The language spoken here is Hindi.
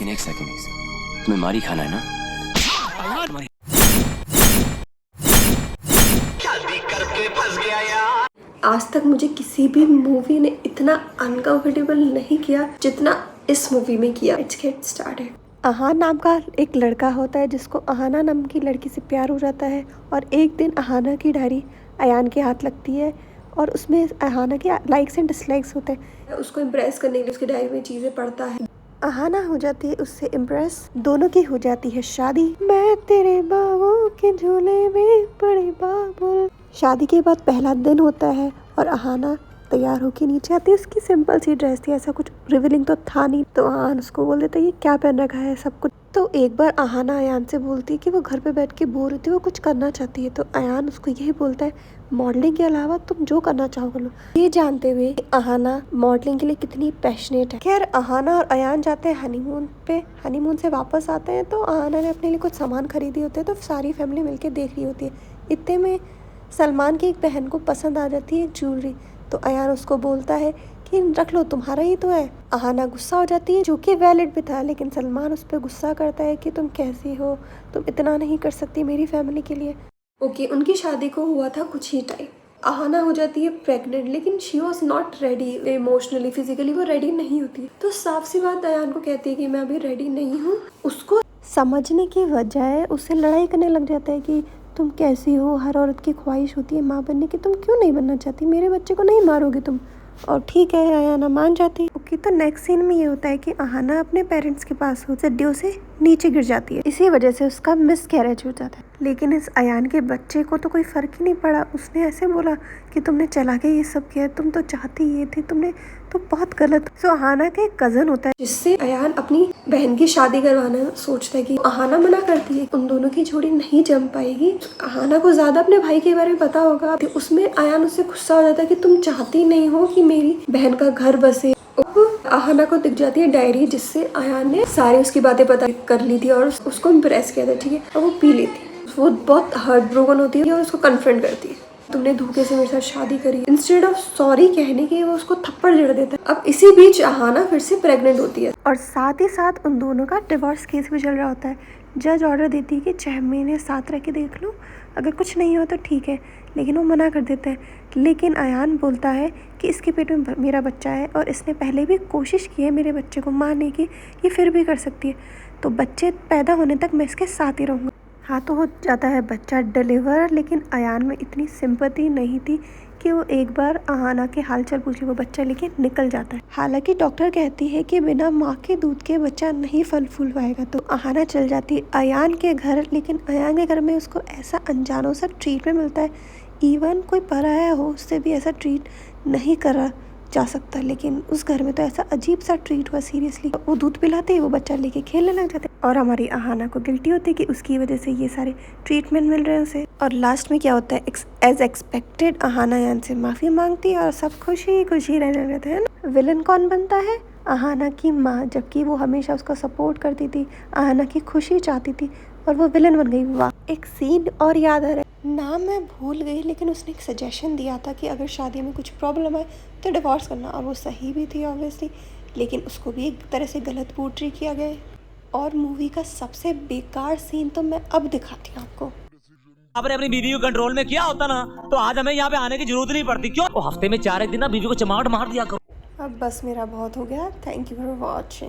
एक सेकंड तुम्हें मारी खाना है ना? आज तक मुझे किसी भी मूवी ने इतना अनकंफर्टेबल नहीं किया जितना इस मूवी में किया। Let's get started. अहान नाम का एक लड़का होता है जिसको अहाना नाम की लड़की से प्यार हो जाता है और एक दिन अहाना की डायरी अयान के हाथ लगती है और उसमें अहाना के लाइक्स एंड डिसलाइक्स होते हैं। उसको इम्प्रेस करने के लिए उसकी डायरी में चीज़ें पढ़ता है। अहाना हो जाती है उससे इम्प्रेस, दोनों की हो जाती है शादी। मैं तेरे बाबू के झूले में पड़ी बाबुल। शादी के बाद पहला दिन होता है और अहाना तैयार होके नीचे आती है। उसकी सिंपल सी ड्रेस थी, ऐसा कुछ रिवीलिंग तो था नहीं। तो अहान उसको बोल देता है ये क्या पहन रखा है सब कुछ। तो एक बार अहाना अयान से बोलती है कि वो घर पे बैठ के बोर होती है, वो कुछ करना चाहती है। तो अयान उसको यही बोलता है मॉडलिंग के अलावा तुम जो करना चाहो कर लो, ये जानते हुए अहाना मॉडलिंग के लिए कितनी पैशनेट है। खैर अहाना और अयान जाते हैं हनीमून पे। हनीमून से वापस आते हैं तो अहाना ने अपने लिए कुछ सामान खरीदे होते हैं तो सारी फैमिली मिलके देख रही होती है। इतने में सलमान की एक बहन को पसंद आ जाती है ज्वेलरी। तो अयान उसको बोलता है कि रख लो, तुम्हारा ही तो है। अहाना गुस्सा हो जाती है, जो कि वैलिड भी था, लेकिन सलमान उस पर गुस्सा करता है कि तुम कैसी हो, तुम इतना नहीं कर सकती मेरी फैमिली के लिए। ओके, उनकी शादी को हुआ था कुछ ही टाइम। अहाना हो जाती है प्रेग्नेंट, लेकिन she was not ready emotionally, physically वो रेडी नहीं होती। तो साफ सी बात अयान को कहती है कि मैं अभी रेडी नहीं हूँ। उसको समझने की बजाय उससे लड़ाई करने लग जाता है कि तुम कैसी हो, हर औरत की ख्वाहिश होती है माँ बनने की, तुम क्यों नहीं बनना चाहती, मेरे बच्चे को नहीं मारोगे तुम। और ठीक है अहाना मान जाती है। ओके, तो नेक्स्ट सीन में ये होता है कि अहाना अपने पेरेंट्स के पास हो सीढ़ियों से नीचे गिर जाती है। इसी वजह से उसका मिस कैरेज हो जाता है। लेकिन इस अयान के बच्चे को तो कोई फर्क ही नहीं पड़ा। उसने ऐसे बोला कि तुमने चला के ये सब किया, तुम तो चाहती ये थी, तुमने तो बहुत गलत। सो अहाना का एक कजन होता है जिससे अयान अपनी बहन की शादी करवाना सोचता है कि अहाना मना करती है, उन दोनों की जोड़ी नहीं जम पाएगी। अहाना को ज्यादा अपने भाई के बारे में पता होगा। तो उसमें अयान उससे गुस्सा हो जाता है कि तुम चाहती नहीं हो कि मेरी बहन का घर बसे। अहाना को दिख जाती है डायरी जिससे अयान ने सारी उसकी बातें पता कर ली थी और उसको इम्प्रेस किया था, ठीक है। और वो पी लेती है। वो बहुत हार्ट ब्रोकन होती है और उसको कन्फ्रंट करती है, तुमने धोखे से मेरे साथ शादी करी। इंस्टेड ऑफ सॉरी कहने के वो उसको थप्पड़ जड़ देता है। अब इसी बीच अहाना फिर से प्रेग्नेंट होती है और साथ ही साथ उन दोनों का डिवोर्स केस भी चल रहा होता है। जज ऑर्डर देती है कि 6 महीने साथ रह के देख लो, अगर कुछ नहीं हो तो ठीक है, लेकिन वो मना कर देता है। लेकिन अयान बोलता है कि इसके पेट में मेरा बच्चा है और इसने पहले भी कोशिश की है मेरे बच्चे को मारने की, ये फिर भी कर सकती है, तो बच्चे पैदा होने तक मैं इसके साथ ही रहूँगा। हाँ, तो हो जाता है बच्चा डिलीवर, लेकिन अयान में इतनी सिंपैथी नहीं थी कि वो एक बार अहाना के हालचाल पूछे, वो बच्चा लेके निकल जाता है। हालांकि डॉक्टर कहती है कि बिना माँ के दूध के बच्चा नहीं फल फूल पाएगा। तो अहाना चल जाती है अयान के घर, लेकिन अयान के घर में उसको ऐसा अनजानों सा ट्रीटमेंट मिलता है, इवन कोई पराया हो उससे भी ऐसा ट्रीट नहीं करा जा सकता। लेकिन उस घर में तो ऐसा अजीब सा ट्रीट हुआ, सीरियसली। वो दूध पिलाते ही वो बच्चा लेके खेलने लग जाते और हमारी अहाना को गिल्टी होती है कि उसकी वजह से ये सारे ट्रीटमेंट मिल रहे हैं उसे। और लास्ट में क्या होता है, एज एक्सपेक्टेड अहाना अयान से माफ़ी मांगती है और सब खुशी खुशी रहने लगते हैं ना। विलन कौन बनता है? अहाना की माँ, जबकि वो हमेशा उसका सपोर्ट करती थी, अहाना की खुशी चाहती थी, और वो विलन बन गई। वाह, एक सीन और याद आ रहा है, नाम मैं भूल गई, लेकिन उसने एक सजेशन दिया था कि अगर शादी में कुछ प्रॉब्लम आए तो डिवोर्स करना, और वो सही भी थी ऑब्वियसली, लेकिन उसको भी एक तरह से गलत पोर्ट्री किया गया। और मूवी का सबसे बेकार सीन तो मैं अब दिखाती हूँ आपको। आपने अपनी बीवी को कंट्रोल में किया होता ना तो आज हमें यहाँ पे आने की जरूरत नहीं पड़ती। क्यों? वो हफ्ते में 4 दिन ना बीवी को चमाट मार दिया करो। अब बस मेरा बहुत हो गया। Thank you for watching.